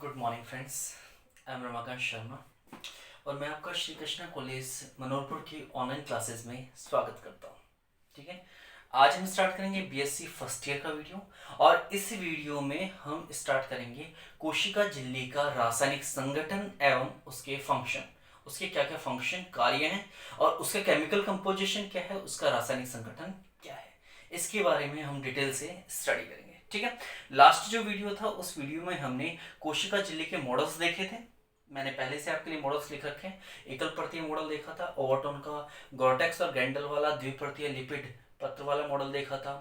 Good morning friends, I am Ramakant Sharma और मैं आपका श्री कृष्णा कॉलेज मनोहरपुर की ऑनलाइन क्लासेस में स्वागत करता हूँ। ठीक है, आज हम स्टार्ट करेंगे बीएससी फर्स्ट ईयर का वीडियो और इस वीडियो में हम स्टार्ट करेंगे कोशिका झिल्ली का रासायनिक संगठन एवं उसके फंक्शन, उसके क्या क्या फंक्शन कार्य हैं और उसका केमिकल कंपोजिशन क्या है, उसका रासायनिक संगठन क्या है, इसके बारे में हम डिटेल से स्टडी करेंगे। ठीक है, लास्ट जो वीडियो था उस वीडियो में हमने कोशिका झिल्ली के मॉडल्स देखे थे। मैंने पहले से आपके लिए मॉडल्स लिख रखे हैं। एकल परतीय मॉडल देखा था, ओवरटोन का, गॉर्टेक्स और गैंडल वाला द्विपरतीय लिपिड पत्र वाला मॉडल देखा था।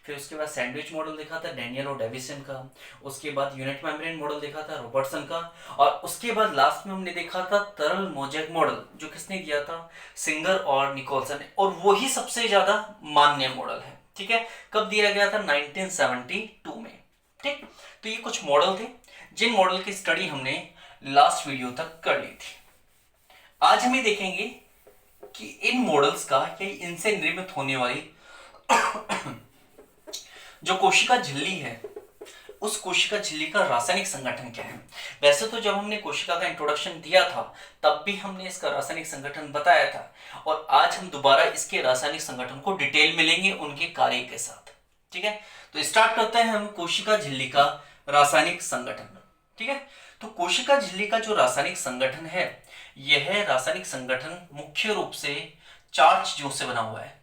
फिर उसके बाद सैंडविच मॉडल देखा था डैनियल और डेविसन का। उसके बाद यूनिट मेम्ब्रेन मॉडल देखा था रॉबर्टसन का। और उसके बाद लास्ट में हमने देखा था तरल मोजेक मॉडल, जो किसने दिया था, सिंगर और निकोलसन ने, और वही सबसे ज्यादा मान्य मॉडल है। ठीक है, कब दिया गया था, 1972 में। ठीक, तो ये कुछ मॉडल थे जिन मॉडल की स्टडी हमने लास्ट वीडियो तक कर ली थी। आज हम ये देखेंगे कि इन मॉडल्स का या इनसे निर्मित होने वाली जो कोशिका झिल्ली है, उस कोशिका झिल्ली का रासायनिक संगठन क्या है। वैसे तो जब हमने कोशिका का इंट्रोडक्शन दिया था तब भी हमने इसका रासायनिक संगठन बताया था, और आज हम दोबारा इसके रासायनिक संगठन को डिटेल में लेंगे उनके कार्य के साथ। ठीक है, तो स्टार्ट करते हैं हम कोशिका झिल्ली का रासायनिक संगठन। ठीक है, तो कोशिका झिल्ली का जो रासायनिक संगठन है, यह रासायनिक संगठन मुख्य रूप से 4 चीजों से बना हुआ है।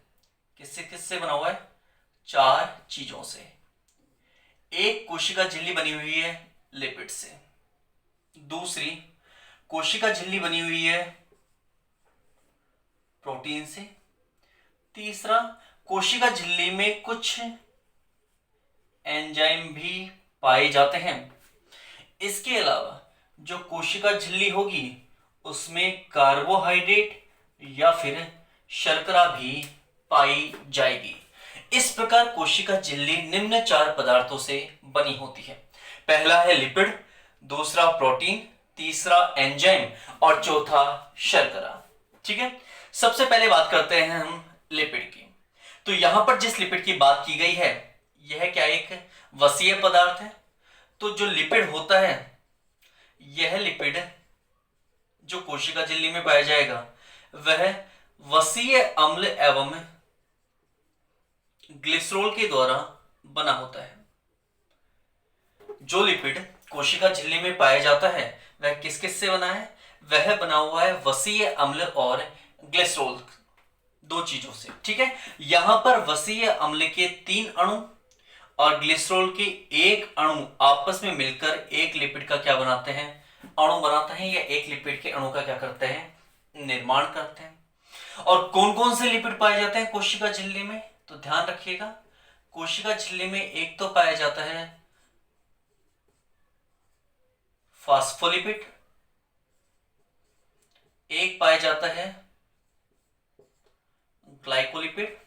किससे किससे बना हुआ है, 4 चीजों से। एक, कोशिका झिल्ली बनी हुई है लिपिड से। दूसरी, कोशिका झिल्ली बनी हुई है प्रोटीन से। तीसरा, कोशिका झिल्ली में कुछ एंजाइम भी पाए जाते हैं। इसके अलावा जो कोशिका झिल्ली होगी उसमें कार्बोहाइड्रेट या फिर शर्करा भी पाई जाएगी। इस प्रकार कोशिका झिल्ली निम्न 4 पदार्थों से बनी होती है। पहला है लिपिड, दूसरा प्रोटीन, तीसरा एंजाइम और चौथा शर्करा। ठीक है, सबसे पहले बात करते हैं हम लिपिड की। तो यहां पर जिस लिपिड की बात की गई है, यह क्या एक वसीय पदार्थ है। तो जो लिपिड होता है, यह लिपिड जो कोशिका झिल्ली में पाया जाएगा वह वसीय अम्ल एवं ग्लिसरॉल के द्वारा बना होता है। जो लिपिड कोशिका झिल्ली में पाया जाता है वह किस किस से बना है, वह बना हुआ है वसीय अम्ल और ग्लिसरॉल, 2 चीजों से। ठीक है, यहां पर वसीय अम्ल के 3 अणु और ग्लिसरॉल के 1 अणु आपस में मिलकर एक लिपिड का क्या बनाते हैं, अणु बनाते हैं, या एक लिपिड के अणु का क्या करते हैं, निर्माण करते हैं। और कौन कौन से लिपिड पाए जाते हैं कोशिका झिल्ली में, तो ध्यान रखिएगा, कोशिका झिल्ली में एक तो पाया जाता है फास्फोलिपिड, एक पाया जाता है ग्लाइकोलिपिड,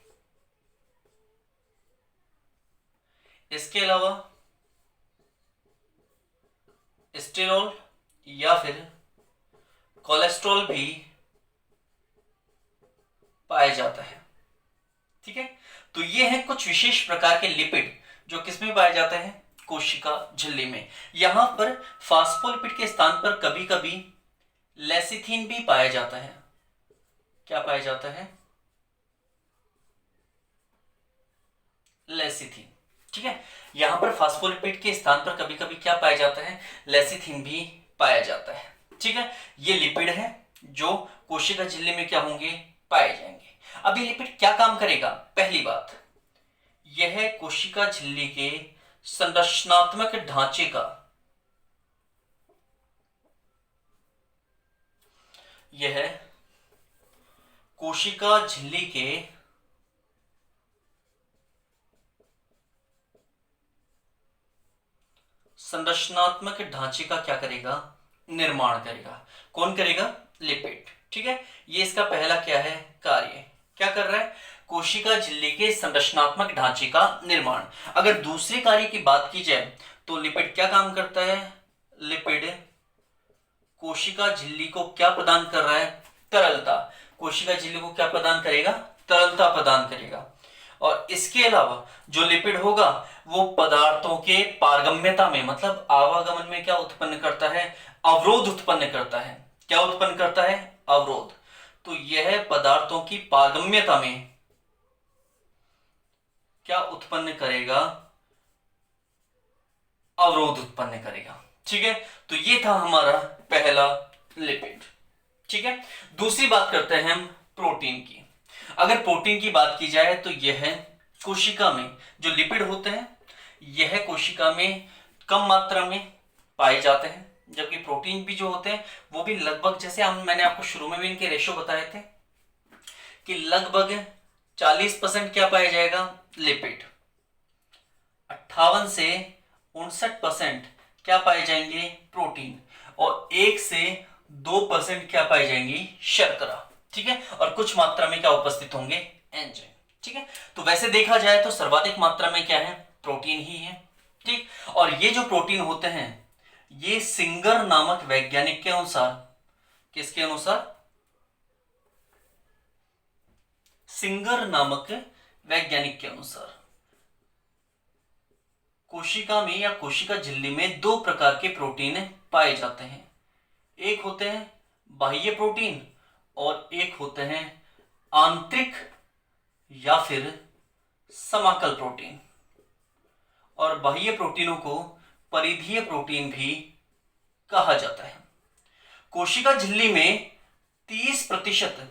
इसके अलावा स्टेरॉल या फिर कोलेस्ट्रॉल भी पाया जाता है। ठीक है, तो ये हैं कुछ विशेष प्रकार के लिपिड जो किसमें पाए जाते हैं, कोशिका झिल्ली में। यहां पर फास्फोलिपिड के स्थान पर कभी कभी लेसिथिन भी पाया जाता है। क्या पाया जाता है, लेसिथिन। ठीक है, यहां पर फास्फोलिपिड के स्थान पर कभी कभी क्या पाया जाता है, लेसिथिन भी पाया जाता है। ठीक है, ये लिपिड है जो कोशिका झिल्ली में क्या होंगे, पाए जाएंगे। अब ये लिपिड क्या काम करेगा, पहली बात, यह कोशिका झिल्ली के संरचनात्मक ढांचे का, यह कोशिका झिल्ली के संरचनात्मक ढांचे का क्या करेगा, निर्माण करेगा। कौन करेगा, लिपिड। ठीक है, ये इसका पहला क्या है, कार्य, क्या कर रहा है, कोशिका झिल्ली के संरचनात्मक ढांचे का निर्माण। अगर दूसरे कार्य की बात की जाए तो लिपिड क्या काम करता है, लिपिड कोशिका झिल्ली को क्या प्रदान कर रहा है, तरलता। कोशिका झिल्ली को क्या प्रदान करेगा, तरलता प्रदान करेगा। और इसके अलावा जो लिपिड होगा वो पदार्थों के पारगम्यता में, मतलब आवागमन में क्या उत्पन्न करता है, अवरोध उत्पन्न करता है। क्या उत्पन्न करता है, अवरोध। तो यह पदार्थों की पारगम्यता में क्या उत्पन्न करेगा, अवरोध उत्पन्न करेगा। ठीक है, तो ये था हमारा पहला लिपिड। ठीक है, दूसरी बात करते हैं हम प्रोटीन की। अगर प्रोटीन की बात की जाए तो यह कोशिका में जो लिपिड होते हैं यह कोशिका में कम मात्रा में पाए जाते हैं, जबकि प्रोटीन भी जो होते हैं वो भी लगभग, जैसे मैंने आपको शुरू में भी इनके रेशो बताए थे कि लगभग 40% क्या पाया जाएगा, लिपिड, 58 से 59% क्या पाए जाएंगे, प्रोटीन, और 1 से 2% क्या पाई जाएंगी, शर्करा। ठीक है, और कुछ मात्रा में क्या उपस्थित होंगे, एंजाइम। ठीक है, तो वैसे देखा जाए तो सर्वाधिक मात्रा में क्या है, प्रोटीन ही है। ठीक, और ये जो प्रोटीन होते हैं ये सिंगर नामक वैज्ञानिक के अनुसार, किसके अनुसार, सिंगर नामक वैज्ञानिक के अनुसार कोशिका में या कोशिका झिल्ली में 2 प्रकार के प्रोटीन पाए जाते हैं। एक होते हैं बाह्य प्रोटीन और एक होते हैं आंतरिक या फिर समाकल प्रोटीन। और बाह्य प्रोटीनों को परिधीय प्रोटीन भी कहा जाता है। कोशिका झिल्ली में 30%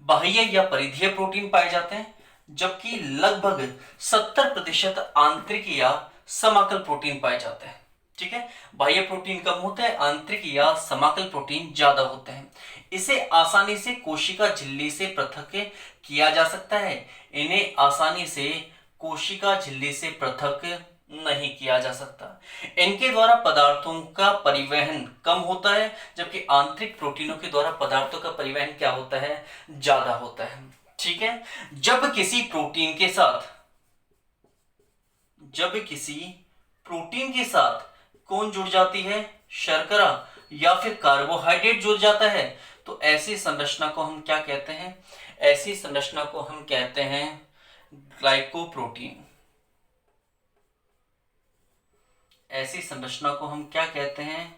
बाह्य या परिधीय प्रोटीन पाए जाते हैं, जबकि लगभग 70% आंतरिक या समाकल प्रोटीन पाए जाते हैं। ठीक है, बाह्य प्रोटीन कम होते हैं, आंतरिक या समाकल प्रोटीन ज्यादा होते हैं। इसे आसानी से कोशिका झिल्ली से पृथक किया जा सकता है, इन्हें आसानी से कोशिका झिल्ली से पृथक नहीं किया जा सकता। इनके द्वारा पदार्थों का परिवहन कम होता है, जबकि आंतरिक प्रोटीनों के द्वारा पदार्थों का परिवहन क्या होता है, ज्यादा होता है। ठीक है, जब किसी प्रोटीन के साथ कौन जुड़ जाती है, शर्करा या फिर कार्बोहाइड्रेट जुड़ जाता है, तो ऐसी संरचना को हम क्या कहते हैं, ऐसी संरचना को हम कहते हैं ग्लाइकोप्रोटीन। ऐसी संरचना को हम क्या कहते हैं,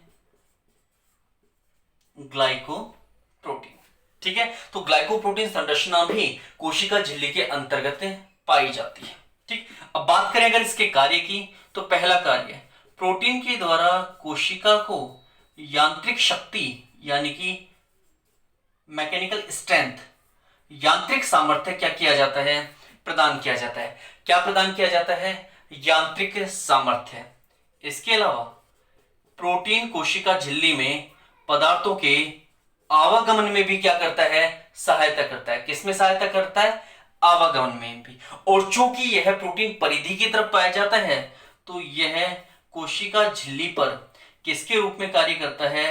ग्लाइकोप्रोटीन। ठीक है, तो ग्लाइकोप्रोटीन संरचना भी कोशिका झिल्ली के अंतर्गत पाई जाती है। ठीक, अब बात करें अगर इसके कार्य की, तो पहला कार्य, प्रोटीन के द्वारा कोशिका को यांत्रिक शक्ति यानी कि मैकेनिकल स्ट्रेंथ, यांत्रिक सामर्थ्य क्या किया जाता है, प्रदान किया जाता है। क्या प्रदान किया जाता है, यांत्रिक सामर्थ्य। इसके अलावा प्रोटीन कोशिका झिल्ली में पदार्थों के आवागमन में भी क्या करता है, सहायता करता है। किसमें सहायता करता है, आवागमन में भी। और चूंकि यह प्रोटीन परिधि की तरफ पाया जाता है, तो यह कोशिका झिल्ली पर किसके रूप में कार्य करता है,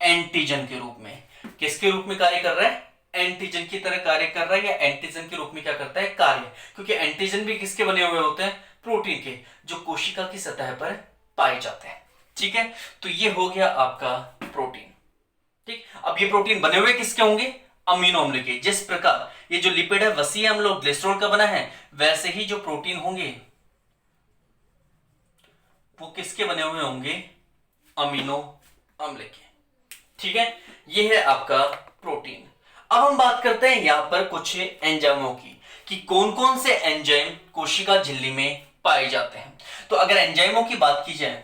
एंटीजन के रूप में। किसके रूप में कार्य कर रहा है, एंटीजन की तरह कार्य कर रहा है, या एंटीजन के रूप में क्या करता है, कार्य। क्योंकि एंटीजन भी किसके बने हुए होते हैं, प्रोटीन के, जो कोशिका की सतह पर पाए जाते हैं। ठीक है, तो ये हो गया आपका प्रोटीन। ठीक, अब ये प्रोटीन बने हुए किसके होंगे, अमीनो अम्ल के। जिस प्रकार ये जो लिपिड है वसीय अम्ल और ग्लिसरॉल का बना है, वैसे ही जो प्रोटीन होंगे वो किसके बने हुए होंगे, अमीनो अम्ल के। ठीक है, ये है आपका प्रोटीन। अब हम बात करते हैं यहां पर कुछ एंजाइमों की, कि कौन कौन से एंजाइम कोशिका झिल्ली में पाए जाते हैं। तो अगर एंजाइमों की बात की जाए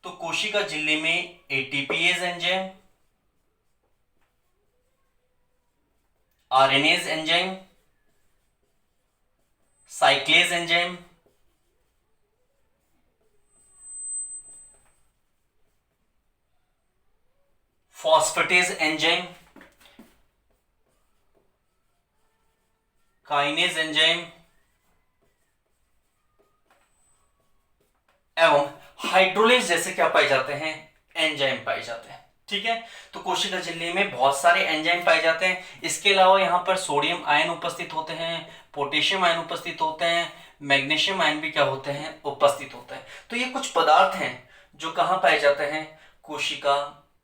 तो कोशिका झिल्ली में ATPase enzyme, RNase enzyme, साइक्लेज enzyme, phosphatase enzyme, kinase enzyme एवं हाइड्रोलेज जैसे क्या पाए जाते हैं, एंजाइम पाए जाते हैं। ठीक है, तो कोशिका झिल्ली में बहुत सारे एंजाइम पाए जाते हैं। इसके अलावा यहाँ पर सोडियम आयन उपस्थित होते हैं, पोटेशियम आयन उपस्थित होते हैं, मैग्नीशियम आयन भी क्या होते हैं, उपस्थित होते हैं। तो ये कुछ पदार्थ हैं जो कहाँ पाए जाते हैं, कोशिका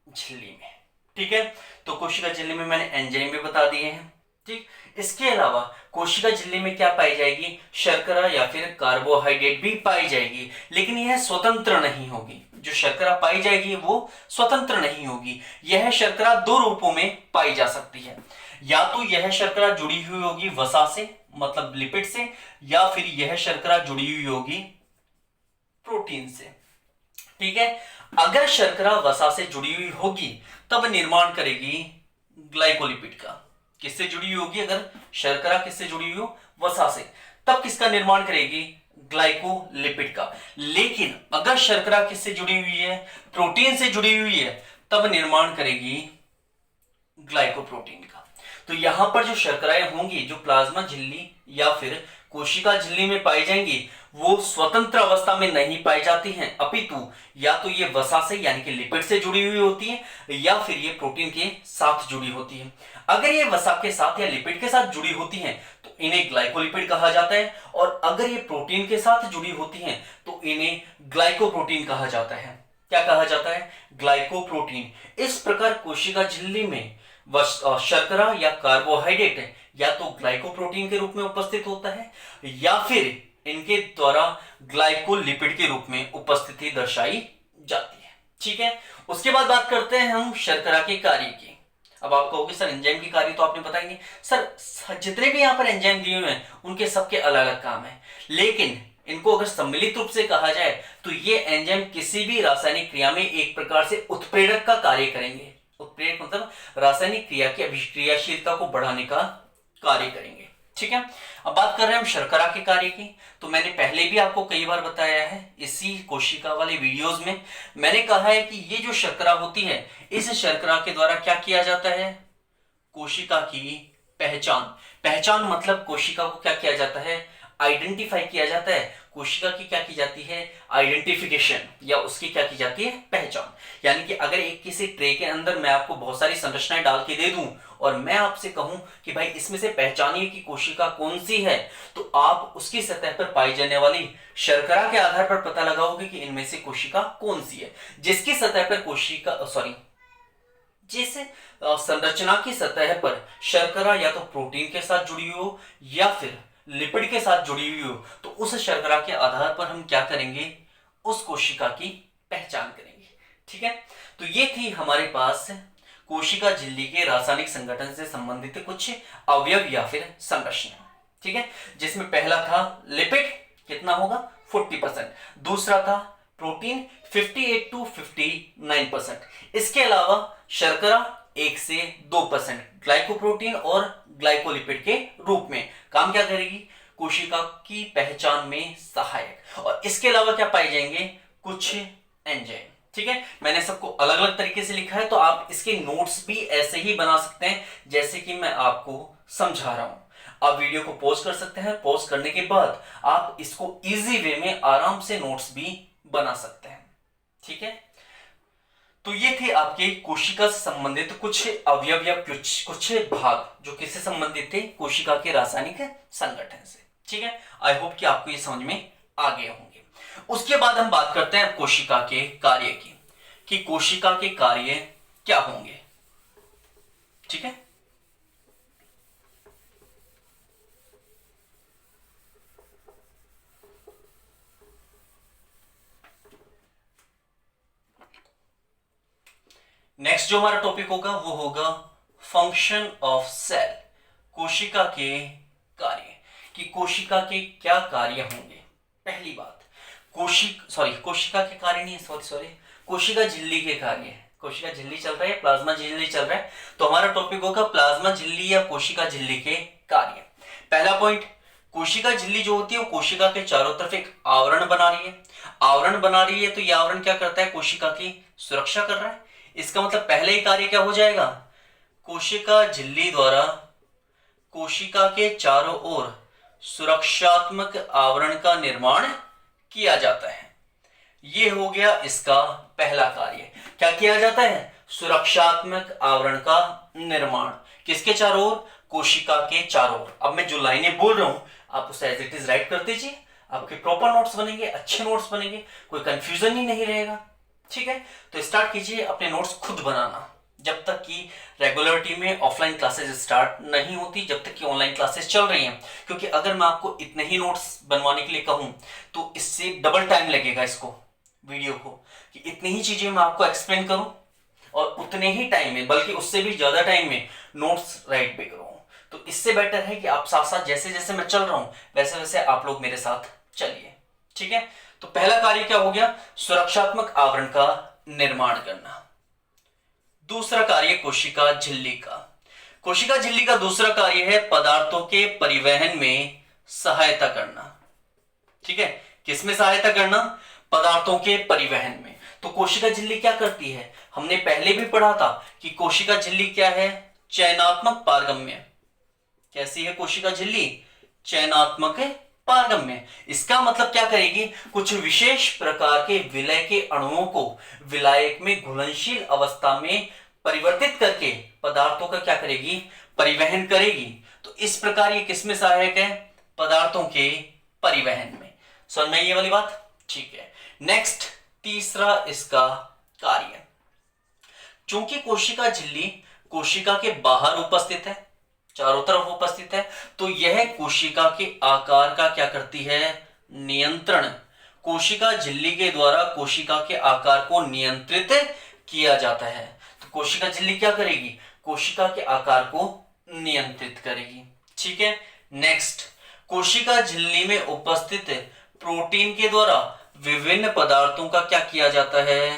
झिल्ली में। ठीक है, तो कोशिका झिल्ली में मैंने एंजाइम भी बता दिए हैं। ठीक, इसके अलावा कोशिका झिल्ली में क्या पाई जाएगी, शर्करा या फिर कार्बोहाइड्रेट भी पाई जाएगी, लेकिन यह स्वतंत्र नहीं होगी। जो शर्करा पाई जाएगी वो स्वतंत्र नहीं होगी। यह शर्करा दो रूपों में पाई जा सकती है, या तो यह शर्करा जुड़ी हुई होगी वसा से, मतलब लिपिड से, या फिर यह शर्करा जुड़ी हुई होगी प्रोटीन से। ठीक है, अगर शर्करा वसा से जुड़ी हुई होगी तब निर्माण करेगी ग्लाइकोलिपिड का। किससे जुड़ी हुई होगी, अगर शर्करा किससे जुड़ी हुई हो, वसा से, तब किसका निर्माण करेगी, ग्लाइकोलिपिड का। लेकिन अगर शर्करा किससे जुड़ी हुई है, प्रोटीन से जुड़ी हुई है, तब निर्माण करेगी ग्लाइकोप्रोटीन का। तो यहां पर जो शर्कराएं होंगी जो प्लाज्मा झिल्ली या फिर कोशिका झिल्ली में पाई जाएंगी वो स्वतंत्र अवस्था में नहीं पाई जाती हैं, अपितु या तो ये वसा से यानी कि लिपिड से जुड़ी हुई होती है, या फिर ये प्रोटीन के साथ जुड़ी होती है। अगर ये वसा के साथ या लिपिड के साथ जुड़ी होती हैं तो इन्हें ग्लाइकोलिपिड कहा जाता है, और अगर ये प्रोटीन के साथ जुड़ी होती हैं तो इन्हें ग्लाइकोप्रोटीन कहा जाता है। क्या कहा जाता है, ग्लाइकोप्रोटीन। इस प्रकार कोशिका झिल्ली में शर्करा या कार्बोहाइड्रेट या तो ग्लाइकोप्रोटीन के रूप में उपस्थित होता है, या फिर इनके द्वारा ग्लाइकोलिपिड के रूप में उपस्थिति दर्शाई जाती है। ठीक है, उसके बाद बात करते हैं हम शर्करा के कार्य की। अब आप कहोगे सर एंजाइम की कार्य तो आपने बताएंगे, सर जितने भी यहाँ पर एंजाइम दिए हुए हैं उनके सबके अलग अलग काम है, लेकिन इनको अगर सम्मिलित रूप से कहा जाए तो ये एंजाइम किसी भी रासायनिक क्रिया में एक प्रकार से उत्प्रेरक का कार्य करेंगे। उत्प्रेरक मतलब रासायनिक क्रिया की अभिक्रियाशीलता को बढ़ाने का कार्य करेंगे। ठीक है, अब बात कर रहे हैं हम शर्करा के कार्य की। तो मैंने पहले भी आपको कई बार बताया है, इसी कोशिका वाले वीडियोस में मैंने कहा है कि ये जो शर्करा होती है, इस शर्करा के द्वारा क्या किया जाता है, कोशिका की पहचान मतलब कोशिका को क्या किया जाता है, आइडेंटिफाई किया जाता है। कोशिका की क्या की जाती है, आइडेंटिफिकेशन, या उसकी क्या की जाती है, पहचान। यानी कि अगर एक किसी ट्रे के अंदर मैं आपको बहुत सारी संरचनाएं डाल के दे दूं और मैं आपसे कहूं कि भाई इसमें से पहचानिए कि कोशिका कौन सी है, तो आप उसकी सतह पर पाई जाने वाली शर्करा के आधार पर पता लगाओगे कि इनमें से कोशिका कौन सी है। जिसकी सतह पर जिस संरचना की सतह पर शर्करा या तो प्रोटीन के साथ जुड़ी हो या फिर लिपिड के साथ जुड़ी हुई हो, तो उस शर्करा के आधार पर हम क्या करेंगे, उस कोशिका की पहचान करेंगे। ठीक है, तो ये थी हमारे पास कोशिका झिल्ली के रासायनिक संगठन से संबंधित कुछ अवयव या फिर संरचना। ठीक है, जिसमें पहला था लिपिड, कितना होगा 40%, दूसरा था प्रोटीन 58 to 59%, इसके अलावा शर्करा 1 से 2%, ग्लाइकोप्रोटीन और ग्लाइकोलिपिड के रूप में काम क्या करेगी, कोशिका की पहचान में सहायक। और इसके अलावा क्या पाए जाएंगे, कुछ एंजाइम। ठीक है, मैंने सबको अलग अलग तरीके से लिखा है, तो आप इसके नोट्स भी ऐसे ही बना सकते हैं जैसे कि मैं आपको समझा रहा हूं। आप वीडियो को पॉज कर सकते हैं, पॉज करने के बाद आप इसको इजी वे में आराम से नोट्स भी बना सकते हैं। ठीक है, तो ये थे आपके कोशिका से संबंधित कुछ अवयव या कुछ भाग जो किससे संबंधित थे, कोशिका के रासायनिक संगठन से। ठीक है, आई होप कि आपको ये समझ में आ गए होंगे। उसके बाद हम बात करते हैं कोशिका के कार्य की, कि कोशिका के कार्य क्या होंगे। ठीक है, नेक्स्ट जो हमारा टॉपिक होगा वो होगा फंक्शन ऑफ सेल, कोशिका के कार्य, कि कोशिका के क्या कार्य होंगे। पहली बात, कोशिका के कार्य नहीं, कोशिका झिल्ली के कार्य। कोशिका झिल्ली चल रहा है, प्लाज्मा झिल्ली चल रहा है, तो हमारा टॉपिक होगा प्लाज्मा झिल्ली या कोशिका झिल्ली के कार्य। पहला पॉइंट, कोशिका झिल्ली जो होती है वो कोशिका के चारों तरफ एक आवरण बना रही है। तो यह आवरण क्या करता है, कोशिका की सुरक्षा कर रहा है। इसका मतलब पहले ही कार्य क्या हो जाएगा, कोशिका झिल्ली द्वारा कोशिका के चारों ओर सुरक्षात्मक आवरण का निर्माण किया जाता है। यह हो गया इसका पहला कार्य। क्या किया जाता है, सुरक्षात्मक आवरण का निर्माण, किसके चारों ओर, कोशिका के चारों ओर। अब मैं जो लाइनें बोल रहा हूं आप उसे एज इट इज राइट कर दीजिए, आपके प्रॉपर नोट्स बनेंगे, अच्छे नोट्स बनेंगे, कोई कंफ्यूजन ही नहीं रहेगा। ठीक है, तो स्टार्ट कीजिए अपने नोट्स खुद बनाना। जब तक कि रेगुलरिटी में ऑफलाइन क्लासेस स्टार्ट नहीं होती, जब तक कि ऑनलाइन क्लासेस चल रही हैं। क्योंकि अगर मैं आपको इतने ही नोट्स बनवाने के लिए कहूं तो इससे डबल टाइम लगेगा इसको, वीडियो को, कि इतनी ही चीजें मैं आपको एक्सप्लेन करूं और उतने ही टाइम में, बल्कि उससे भी ज्यादा टाइम में नोट्स राइट भी करूं। तो इससे बेटर है कि आप साथ साथ जैसे जैसे मैं चल रहा हूं वैसे वैसे आप लोग मेरे साथ चलिए। ठीक है, तो पहला कार्य क्या हो गया? सुरक्षात्मक आवरण का निर्माण करना। दूसरा कार्य कोशिका झिल्ली का। कोशिका झिल्ली का दूसरा कार्य है पदार्थों के परिवहन में सहायता करना। ठीक है, किसमें सहायता करना? पदार्थों के परिवहन में। तो कोशिका झिल्ली क्या करती है? हमने पहले भी पढ़ा था कि कोशिका झिल्ली क्या है? चयनात्मक पारगम्य। कैसी है कोशिका झिल्ली? चयनात्मक पारगम्य। इसका मतलब क्या करेगी? कुछ विशेष प्रकार के विलय के अणुओं को विलायक में घुलनशील अवस्था में परिवर्तित करके पदार्थों का क्या करेगी? परिवहन करेगी। तो इस प्रकार ये किसमें सहायक है? पदार्थों के परिवहन में। समझ में ये वाली बात? ठीक है, नेक्स्ट तीसरा इसका कार्य। चूंकि कोशिका झिल्ली कोशिका के बाहर उपस्थित है, चारों तरफ उपस्थित है, तो यह कोशिका के आकार का क्या करती है? नियंत्रण। कोशिका झिल्ली के द्वारा कोशिका के आकार को नियंत्रित किया जाता है। तो कोशिका झिल्ली क्या करेगी? कोशिका के आकार को नियंत्रित करेगी। ठीक है, नेक्स्ट, कोशिका झिल्ली में उपस्थित प्रोटीन के द्वारा विभिन्न पदार्थों का क्या किया जाता है?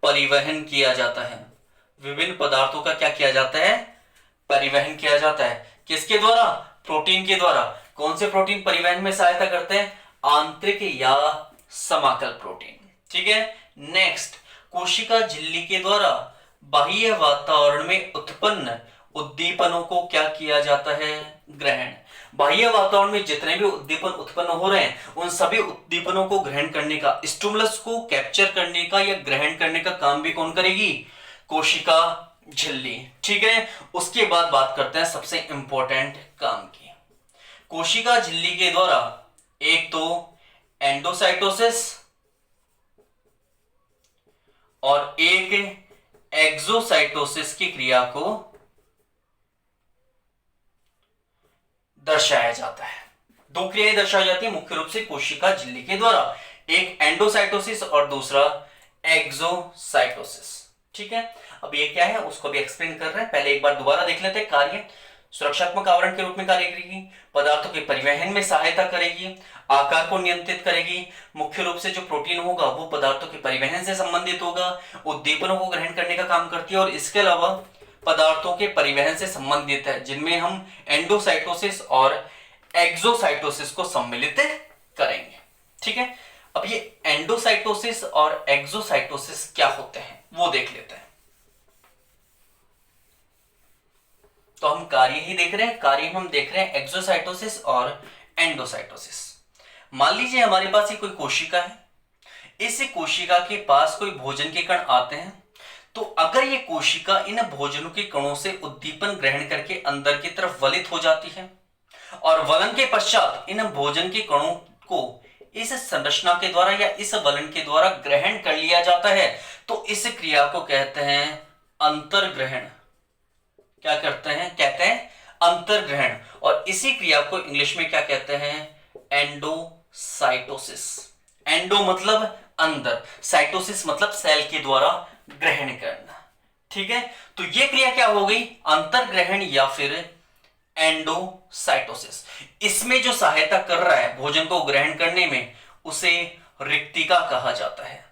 परिवहन किया जाता है। विभिन्न पदार्थों का क्या किया जाता है? परिवहन किया जाता है। किसके द्वारा? प्रोटीन के द्वारा। कौन से प्रोटीन परिवहन में सहायता करते हैं? आंतरिक या समाकल प्रोटीन। ठीक है, नेक्स्ट, कोशिका झिल्ली के द्वारा बाह्य वातावरण में उत्पन्न उद्दीपनों को क्या किया जाता है? ग्रहण। बाह्य वातावरण में जितने भी उद्दीपन उत्पन्न हो रहे हैं उन सभी उद्दीपनों को ग्रहण करने का, स्टिमुलस को कैप्चर करने का या ग्रहण करने का काम भी कौन करेगी? कोशिका झिल्ली। ठीक है, उसके बाद बात करते हैं सबसे इंपॉर्टेंट काम की। कोशिका झिल्ली के द्वारा एक तो एंडोसाइटोसिस और एक एक्सोसाइटोसिस की क्रिया को दर्शाया जाता है। दो क्रियाएं दर्शाई जाती है मुख्य रूप से कोशिका झिल्ली के द्वारा, एक एंडोसाइटोसिस और दूसरा एक्सोसाइटोसिस। ठीक है, अब ये क्या है उसको भी एक्सप्लेन कर रहे हैं। पहले एक बार दोबारा देख लेते हैं। कार्य, सुरक्षात्मक आवरण के रूप में कार्य करेगी, पदार्थों के परिवहन में सहायता करेगी, आकार को नियंत्रित करेगी। मुख्य रूप से जो प्रोटीन होगा वो पदार्थों के परिवहन से संबंधित होगा, उद्दीपनों को ग्रहण करने का काम करती है और इसके अलावा पदार्थों के परिवहन से संबंधित है, जिनमें हम एंडोसाइटोसिस और एक्सोसाइटोसिस को सम्मिलित करेंगे। ठीक है, अब ये एंडोसाइटोसिस और एक्सोसाइटोसिस क्या होते हैं वो देख लेते हैं। तो हम कार्य ही देख रहे हैं, कार्य हम देख रहे हैं एक्सोसाइटोसिस और एंडोसाइटोसिस। मान लीजिए हमारे पास ये कोई कोशिका है, इस कोशिका के पास कोई भोजन के कण आते हैं, तो अगर ये कोशिका इन भोजनों के कणों से उद्दीपन ग्रहण करके अंदर की तरफ वलित हो जाती है और वलन के पश्चात इन भोजन के कणों को इस संरचना के द्वारा या इस वलन के द्वारा ग्रहण कर लिया जाता है, तो इस क्रिया को कहते हैं अंतर्ग्रहण। क्या करते हैं? कहते हैं अंतर्ग्रहण। और इसी क्रिया को इंग्लिश में क्या कहते हैं? एंडोसाइटोसिस। एंडो मतलब अंदर, साइटोसिस मतलब सेल के द्वारा ग्रहण करना। ठीक है, तो ये क्रिया क्या हो गई? अंतर्ग्रहण या फिर एंडोसाइटोसिस। इसमें जो सहायता कर रहा है भोजन को ग्रहण करने में उसे रिक्तिका कहा जाता है।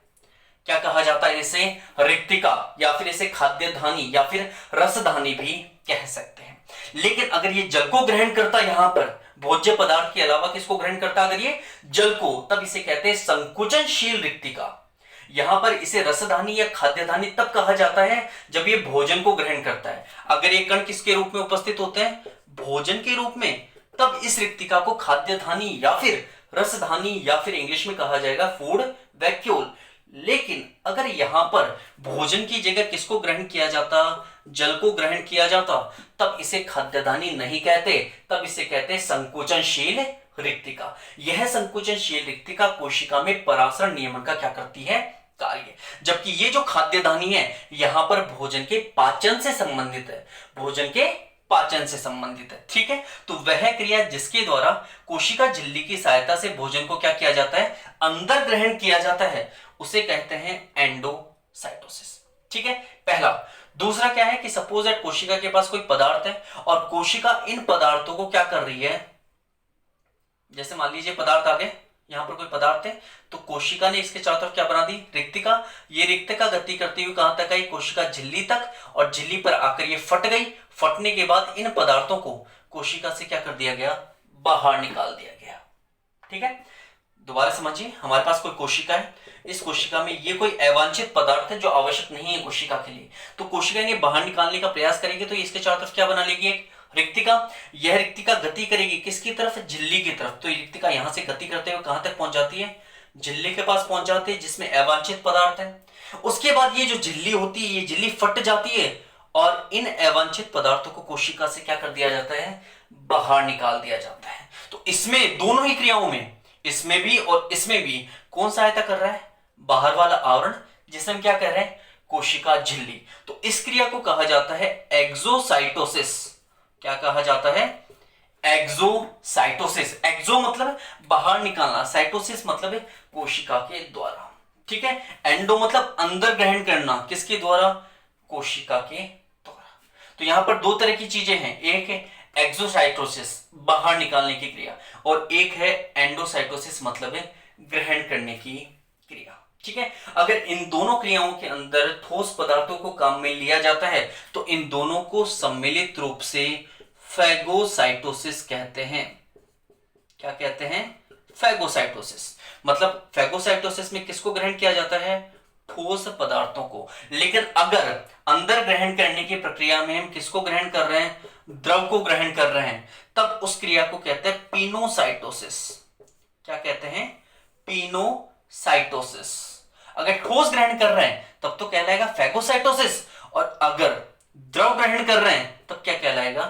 क्या कहा जाता है इसे? रिक्तिका, या फिर इसे खाद्यधानी या फिर रसधानी भी कह सकते हैं। लेकिन अगर ये जल को ग्रहण करता, यहां पर भोज्य पदार्थ के अलावा किसको ग्रहण करता? अगर ये जल को, तब इसे कहते हैं संकुचनशील रिक्तिका। यहां पर इसे रसधानी या खाद्यधानी तब कहा जाता है जब ये भोजन को ग्रहण करता है। अगर ये कण किसके रूप में उपस्थित होते हैं? भोजन के रूप में, तब इस रिक्तिका को खाद्यधानी या फिर रसधानी या फिर इंग्लिश में कहा जाएगा फूड वैक्यूल। लेकिन अगर यहां पर भोजन की जगह किसको ग्रहण किया जाता? जल को ग्रहण किया जाता, तब इसे खाद्यधानी नहीं कहते, तब इसे कहते संकुचनशील रिक्तिका। यह संकुचनशील रिक्तिका कोशिका में परासरण नियमन का क्या करती है? कार्य, जबकि ये जो खाद्यदानी है यहां पर भोजन के पाचन से संबंधित है, भोजन के पाचन से संबंधित है। ठीक है, तो वह क्रिया जिसके द्वारा कोशिका झिल्ली की सहायता से भोजन को क्या किया जाता है, अंदर ग्रहण किया जाता है, उसे कहते हैं एंडोसाइटोसिस। ठीक है, पहला। दूसरा क्या है कि सपोज दैट कोशिका के पास कोई पदार्थ है और कोशिका इन पदार्थों को क्या कर रही है, जैसे मान लीजिए पदार्थ आ गए, यहां पर कोई पदार्थ है तो कोशिका ने इसके चारों तरफ क्या बना दी, रिक्तिका। ये रिक्तिका गति करती हुई कहां तक आई, कोशिका झिल्ली तक, और झिल्ली पर आकर ये फट गई। फटने के बाद इन पदार्थों को कोशिका से क्या कर दिया गया, बाहर निकाल दिया गया। ठीक है, दोबारा समझिए, हमारे पास कोई कोशिका है, इस कोशिका में ये कोई अवांछित पदार्थ है जो आवश्यक नहीं है कोशिका के लिए, तो कोशिका इन्हें बाहर निकालने का प्रयास करेगी तो इसके चारों तरफ क्या बना लेगी, एक रिक्तिका। यह रिक्तिका गति करेगी किसकी तरफ, झिल्ली की तरफ। तो रिक्तिका यहां से गति करते हुए कहां तक पहुंच जाती है, झिल्ली के पास पहुंच जाती है जिसमें अवांछित पदार्थ है। उसके बाद ये जो झिल्ली होती है, ये झिल्ली फट जाती है और इन अवांछित पदार्थों को कोशिका से क्या कर दिया जाता है, बाहर निकाल दिया जाता है। तो इसमें दोनों ही क्रियाओं में, इसमें भी और इसमें भी, कौन सहायता कर रहा है, बाहर वाला आवरण, जिसे हम क्या कह रहे हैं, कोशिका झिल्ली। तो इस क्रिया को कहा जाता है एक्सोसाइटोसिस। क्या कहा जाता है, एक्सोसाइटोसिस। एक्सो मतलब बाहर निकालना, साइटोसिस मतलब है कोशिका के द्वारा। ठीक है, एंडो मतलब अंदर ग्रहण करना, किसके द्वारा, कोशिका के द्वारा। तो यहां पर दो तरह की चीजें हैं, एक है एक्सोसाइटोसिस बाहर निकालने की क्रिया, और एक है एंडोसाइटोसिस मतलब है ग्रहण करने की क्रिया। ठीक है, अगर इन दोनों क्रियाओं के अंदर ठोस पदार्थों को काम में लिया जाता है तो इन दोनों को सम्मिलित रूप से फैगोसाइटोसिस कहते हैं। क्या कहते हैं, फैगोसाइटोसिस। मतलब फैगोसाइटोसिस में किसको ग्रहण किया जाता है, ठोस पदार्थों को। लेकिन अगर अंदर ग्रहण करने की प्रक्रिया में हम किसको ग्रहण कर रहे हैं, द्रव को ग्रहण कर रहे हैं, तब उस क्रिया को कहते हैं पिनोसाइटोसिस। क्या कहते हैं, पिनोसाइटोसिस। अगर ठोस ग्रहण कर रहे हैं तब तो कहलाएगा फैगोसाइटोसिस, और अगर द्रव ग्रहण कर रहे हैं तब क्या कहलाएगा,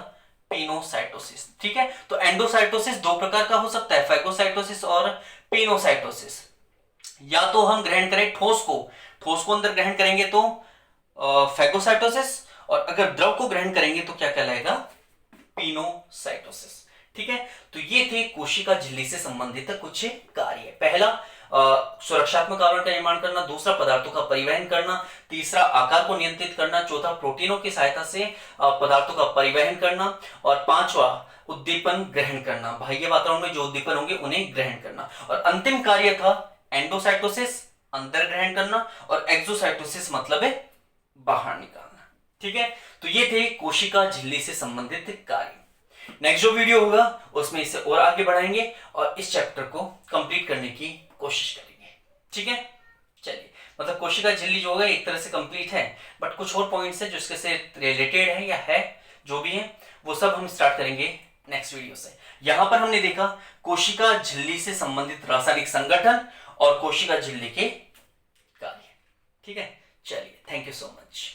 पिनोसाइटोसिस। ठीक है, तो एंडोसाइटोसिस दो प्रकार का हो सकता है, फैगोसाइटोसिस और पिनोसाइटोसिस। या तो हम ग्रहण करें ठोस को अंदर ग्रहण करेंगे तो फैगोसाइटोसिस, और अगर द्रव को ग्रहण करेंगे तो क्या कहलाएगा, पिनोसाइटोसिस। ठीक है, तो ये थे कोशिका झिल्ली से संबंधित कुछ कार्य। पहला सुरक्षात्मक आवरण का निर्माण करना, दूसरा पदार्थों का परिवहन करना, तीसरा आकार को नियंत्रित करना, चौथा प्रोटीनों की सहायता से पदार्थों का परिवहन करना, और पांचवा उद्दीपन ग्रहण करना, बाह्य वातावरण में जो उद्दीपन होंगे उन्हें ग्रहण करना, और अंतिम कार्य था एंडोसाइटोसिस अंदर ग्रहण करना, और एक्सोसाइटोसिस मतलब है बाहर निकालना। ठीक है, तो ये थे कोशिका झिल्ली से संबंधित कार्य। नेक्स्ट जो वीडियो होगा उसमें इसे और आगे बढ़ाएंगे और इस चैप्टर को कंप्लीट करने की कोशिश करेंगे। ठीक है, चलिए, मतलब कोशिका झिल्ली जो होगा एक तरह से कंप्लीट है, बट कुछ और पॉइंट्स है जो इसके से रिलेटेड है या है, जो भी है वो सब हम स्टार्ट करेंगे नेक्स्ट वीडियो से। यहां पर हमने देखा कोशिका झिल्ली से संबंधित रासायनिक संगठन और कोशिका झिल्ली के कार्य। ठीक है, चलिए, थैंक यू सो मच।